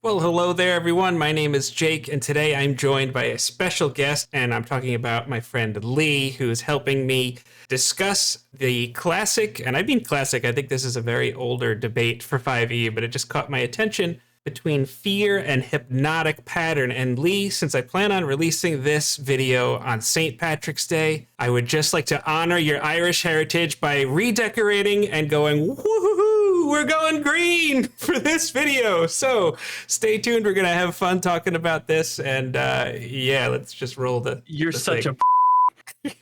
Well, hello there, everyone. My name is Jake, and today I'm joined by a special guest, and I'm talking about my friend Lee, who is helping me discuss the classic, and I mean classic, I think this is a very older debate for 5e, but it just caught my attention, between fear and hypnotic pattern. And Lee, since I plan on releasing this video on St. Patrick's Day, I would just like to honor your Irish heritage by redecorating and going, woohoo, we're going green for this video. So stay tuned. We're going to have fun talking about this. And yeah, let's just roll the You're the such thing.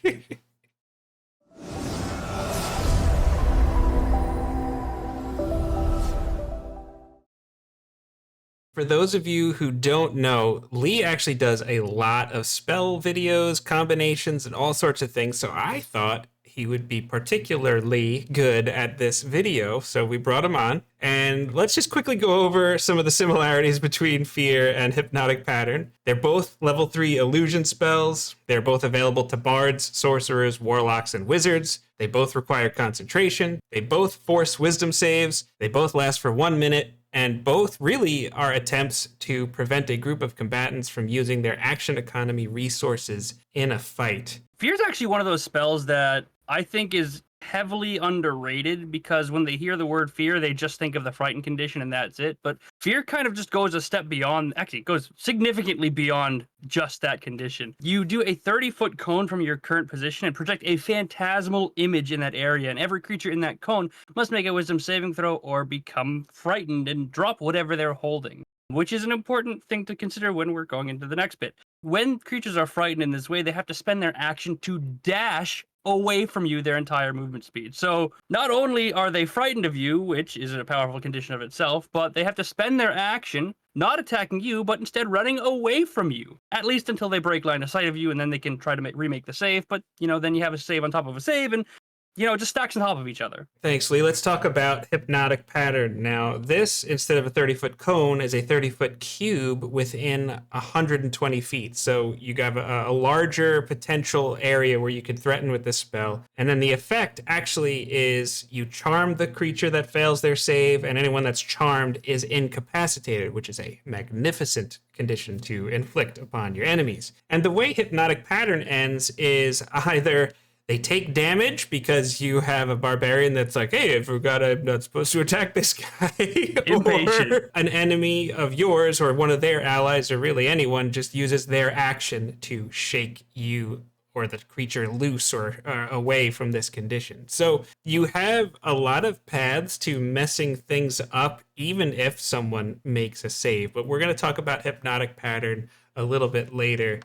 a For those of you who don't know, Lee actually does a lot of spell videos, combinations, and all sorts of things. So I thought he would be particularly good at this video. So we brought him on. And let's just quickly go over some of the similarities between Fear and Hypnotic Pattern. They're both level 3 illusion spells. They're both available to bards, sorcerers, warlocks, and wizards. They both require concentration. They both force wisdom saves. They both last for 1 minute. And both really are attempts to prevent a group of combatants from using their action economy resources in a fight. Fear's actually one of those spells that I think is heavily underrated because when they hear the word fear, they just think of the frightened condition and that's it. But fear kind of just goes a step beyond, actually it goes significantly beyond just that condition. You do a 30-foot cone from your current position and project a phantasmal image in that area, and every creature in that cone must make a wisdom saving throw or become frightened and drop whatever they're holding, which is an important thing to consider when we're going into the next bit. When creatures are frightened in this way, they have to spend their action to dash away from you their entire movement speed. So not only are they frightened of you, which is a powerful condition of itself, but they have to spend their action not attacking you, but instead running away from you, at least until they break line of sight of you, and then they can try to remake the save. But, then you have a save on top of a save, and it just stacks on top of each other. Thanks, Lee. Let's talk about Hypnotic Pattern. Now, this, instead of a 30-foot cone, is a 30-foot cube within 120 feet. So you have a larger potential area where you can threaten with this spell. And then the effect actually is you charm the creature that fails their save, and anyone that's charmed is incapacitated, which is a magnificent condition to inflict upon your enemies. And the way Hypnotic Pattern ends is either they take damage because you have a barbarian that's like, hey, I forgot I'm not supposed to attack this guy. Or an enemy of yours or one of their allies or really anyone just uses their action to shake you or the creature loose or away from this condition. So you have a lot of paths to messing things up, even if someone makes a save. But we're going to talk about Hypnotic Pattern a little bit later.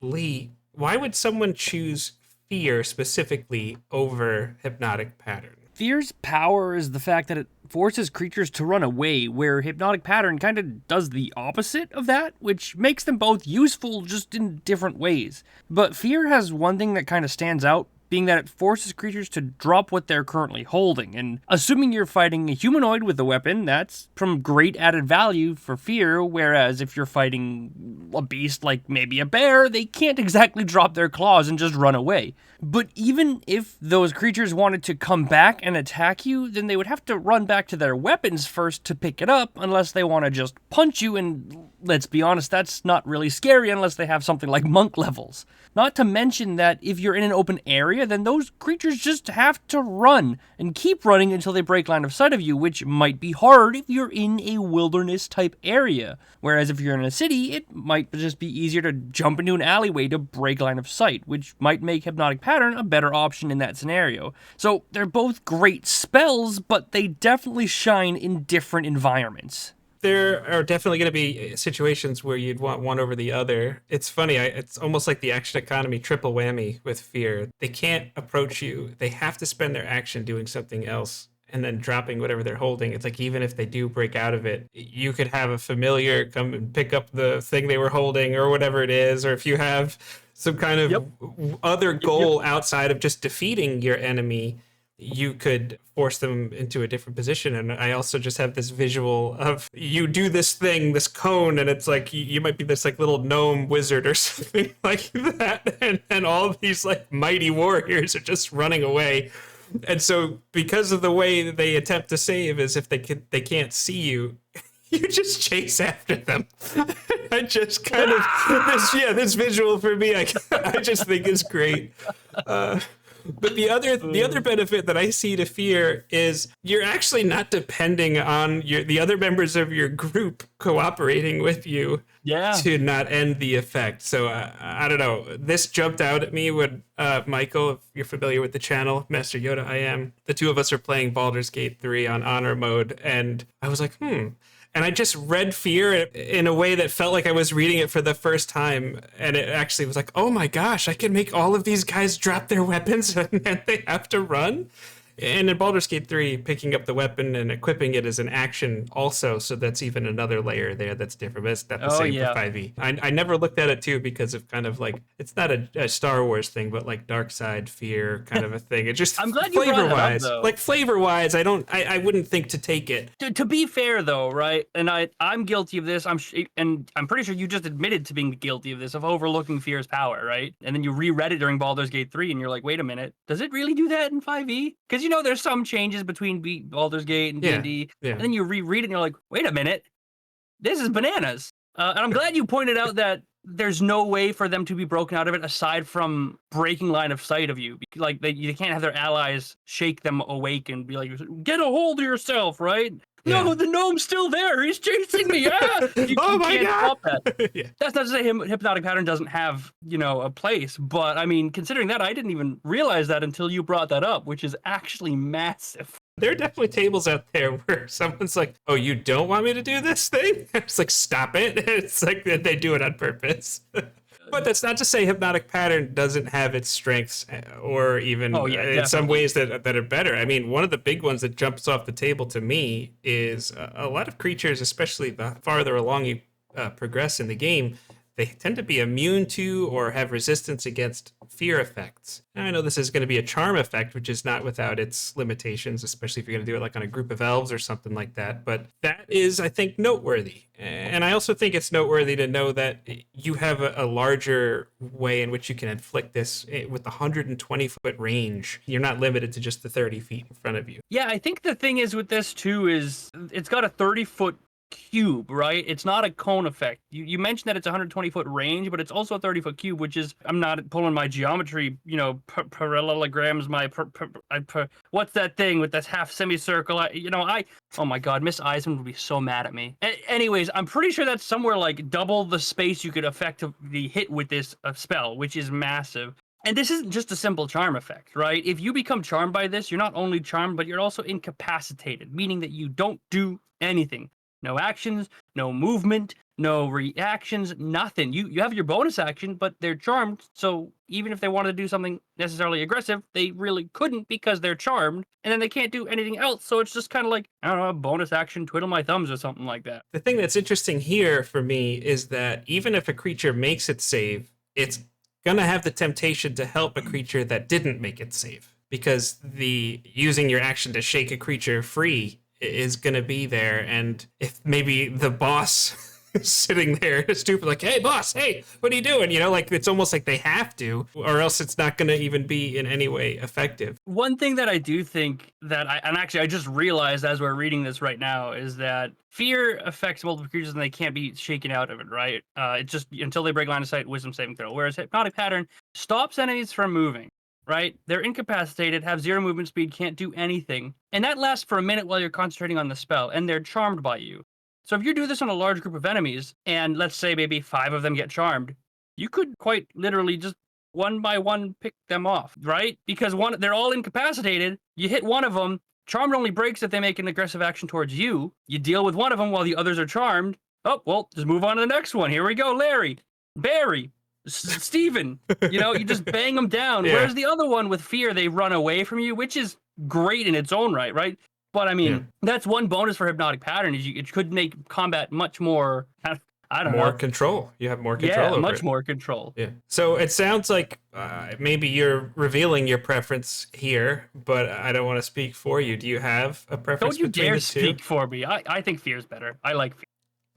Lee, why would someone choose Fear specifically over Hypnotic Pattern? Fear's power is the fact that it forces creatures to run away, where Hypnotic Pattern kind of does the opposite of that, which makes them both useful just in different ways. But Fear has one thing that kind of stands out, being that it forces creatures to drop what they're currently holding, and assuming you're fighting a humanoid with a weapon, that's from great added value for Fear, whereas if you're fighting a beast like maybe a bear, they can't exactly drop their claws and just run away. But even if those creatures wanted to come back and attack you, then they would have to run back to their weapons first to pick it up, unless they want to just punch you, and let's be honest, that's not really scary unless they have something like monk levels. Not to mention that if you're in an open area, then those creatures just have to run and keep running until they break line of sight of you, which might be hard if you're in a wilderness type area. Whereas if you're in a city, it might just be easier to jump into an alleyway to break line of sight, which might make Hypnotic Pattern a better option in that scenario. So they're both great spells, but they definitely shine in different environments. There are definitely going to be situations where you'd want one over the other. It's funny, it's almost like the action economy triple whammy with Fear. They can't approach you. They have to spend their action doing something else and then dropping whatever they're holding. It's like even if they do break out of it, you could have a familiar come and pick up the thing they were holding or whatever it is, or if you have some kind of other goal outside of just defeating your enemy, you could force them into a different position. And I also just have this visual of you do this thing, this cone, and it's like you might be this like little gnome wizard or something like that, and all these like mighty warriors are just running away. And so because of the way that they attempt to save is if they can't see you, you just chase after them. I just kind of this visual for me, I just think is great. But the other benefit that I see to fear is you're actually not depending on the other members of your group cooperating with you to not end the effect. So I don't know. This jumped out at me when Michael, if you're familiar with the channel, Master Yoda, I am. The two of us are playing Baldur's Gate 3 on honor mode, and I was like, And I just read fear in a way that felt like I was reading it for the first time. And it actually was like, oh my gosh, I can make all of these guys drop their weapons and then they have to run. And in Baldur's Gate 3, picking up the weapon and equipping it is an action also, so that's even another layer there that's different. But it's not the same for 5e. I never looked at it, too, because of kind of like, it's not a Star Wars thing, but like dark side fear kind of a thing. It just, I'm glad you brought it up, though. Like flavor-wise, I wouldn't think to take it. To be fair, though, right, and I'm guilty of this, and I'm pretty sure you just admitted to being guilty of this, of overlooking fear's power, right? And then you reread it during Baldur's Gate 3, and you're like, wait a minute, does it really do that in 5e? Because there's some changes between Baldur's Gate and D&D, and then you reread it and you're like, wait a minute, this is bananas. And I'm glad you pointed out that there's no way for them to be broken out of it aside from breaking line of sight of you. Like, you can't have their allies shake them awake and be like, get a hold of yourself, right? Yeah. No, the gnome's still there. He's chasing me. Oh my God. Stop that. That's not to say Hypnotic Pattern doesn't have, a place. But, I mean, considering that, I didn't even realize that until you brought that up, which is actually massive. There are definitely tables out there where someone's like, oh, you don't want me to do this thing? It's like, stop it. It's like they do it on purpose. But that's not to say Hypnotic Pattern doesn't have its strengths or even in some ways that are better. I mean, one of the big ones that jumps off the table to me is a lot of creatures, especially the farther along you progress in the game, they tend to be immune to or have resistance against fear effects. Now, I know this is going to be a charm effect, which is not without its limitations, especially if you're going to do it like on a group of elves or something like that. But that is, I think, noteworthy. And I also think it's noteworthy to know that you have a larger way in which you can inflict this with the 120-foot range. You're not limited to just the 30 feet in front of you. Yeah, I think the thing is with this, too, is it's got a 30-foot cube, right? It's not a cone effect. You mentioned that it's 120-foot range, but it's also a 30-foot cube, which is, I'm not pulling my geometry, parallelograms, what's that thing with that half semicircle? Oh my God, Miss Eisman would be so mad at me. Anyways, I'm pretty sure that's somewhere like double the space you could effectively hit with this spell, which is massive. And this isn't just a simple charm effect, right? If you become charmed by this, you're not only charmed, but you're also incapacitated, meaning that you don't do anything. No actions, no movement, no reactions, nothing. You have your bonus action, but they're charmed, so even if they wanted to do something necessarily aggressive, they really couldn't because they're charmed, and then they can't do anything else, so it's just kind of like, I don't know, a bonus action, twiddle my thumbs or something like that. The thing that's interesting here for me is that even if a creature makes its save, it's gonna have the temptation to help a creature that didn't make its save, because the using your action to shake a creature free is going to be there. And if maybe the boss is sitting there stupid, like, hey boss, hey, what are you doing? Like, it's almost like they have to, or else it's not going to even be in any way effective. One thing that I do think that I just realized as we're reading this right now is that fear affects multiple creatures and they can't be shaken out of it, right? It's just until they break line of sight, wisdom saving throw. Whereas Hypnotic Pattern stops enemies from moving. Right? They're incapacitated, have 0 movement speed, can't do anything. And that lasts for a minute while you're concentrating on the spell, and they're charmed by you. So if you do this on a large group of enemies, and let's say maybe 5 of them get charmed, you could quite literally just one by one pick them off, right? Because they're all incapacitated, you hit one of them, charmed only breaks if they make an aggressive action towards you, you deal with one of them while the others are charmed, oh, well, just move on to the next one, here we go, Larry, Barry, Steven, you just bang them down. Yeah. Whereas the other one with fear, they run away from you, which is great in its own right? But I mean, that's one bonus for Hypnotic Pattern is it could make combat much more, I don't know. More control. You have more control over it. Much more control. Yeah. So it sounds like maybe you're revealing your preference here, but I don't want to speak for you. Do you have a preference between the two? Don't you dare speak for me. I think fear's better. I like fear.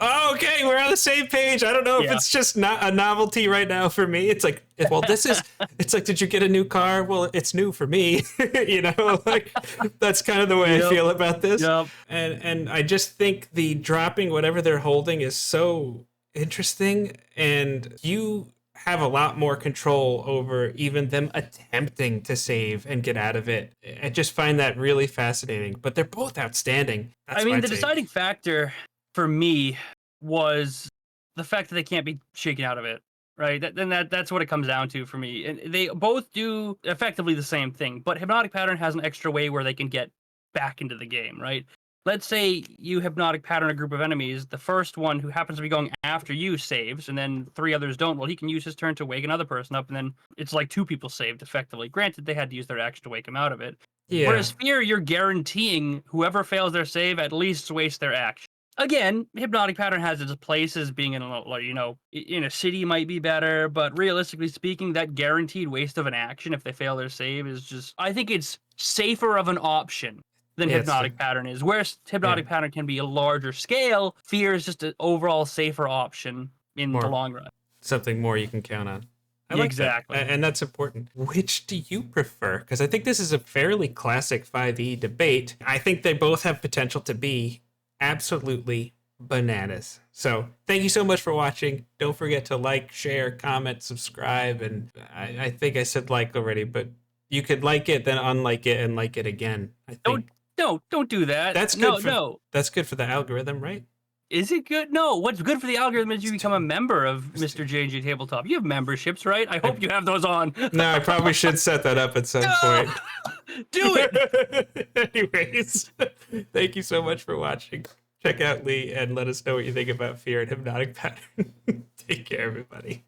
Oh, okay, we're on the same page. I don't know if Yeah. it's just not a novelty right now for me. It's like, well, it's like, did you get a new car? Well, it's new for me. Like that's kind of the way I feel about this. Yep. And I just think the dropping whatever they're holding is so interesting, and you have a lot more control over even them attempting to save and get out of it. I just find that really fascinating. But they're both outstanding. That's I mean, my the take. deciding factor for me was the fact that they can't be shaken out of it, right? That's what it comes down to for me. And they both do effectively the same thing, but Hypnotic Pattern has an extra way where they can get back into the game, right? Let's say you Hypnotic Pattern a group of enemies. The first one who happens to be going after you saves, and then 3 others don't. Well, he can use his turn to wake another person up, and then it's like 2 people saved effectively. Granted, they had to use their action to wake him out of it. Yeah. Whereas Fear, you're guaranteeing whoever fails their save at least wastes their action. Again, Hypnotic Pattern has its places. Being in a city might be better, but realistically speaking, that guaranteed waste of an action if they fail their save is just, I think it's safer of an option than Yeah, Hypnotic Pattern is. Whereas Hypnotic Pattern can be a larger scale, Fear is just an overall safer option in the long run. Something more you can count on. I like Exactly. that. And that's important. Which do you prefer? Because I think this is a fairly classic 5e debate. I think they both have potential to be absolutely bananas. So thank you so much for watching. Don't forget to like, share, comment, subscribe. And I think I said like already, but you could like it, then unlike it, and like it again. I think Don't do that. that's good. No. That's good for the algorithm, right? Is it good? No. What's good for the algorithm is you become a member of Mr. J&J Tabletop. You have memberships, right? I hope you have those on. No, I probably should set that up at some point. Do it. Anyways, thank you so much for watching. Check out Lee and let us know what you think about Fear and Hypnotic Pattern. Take care, everybody.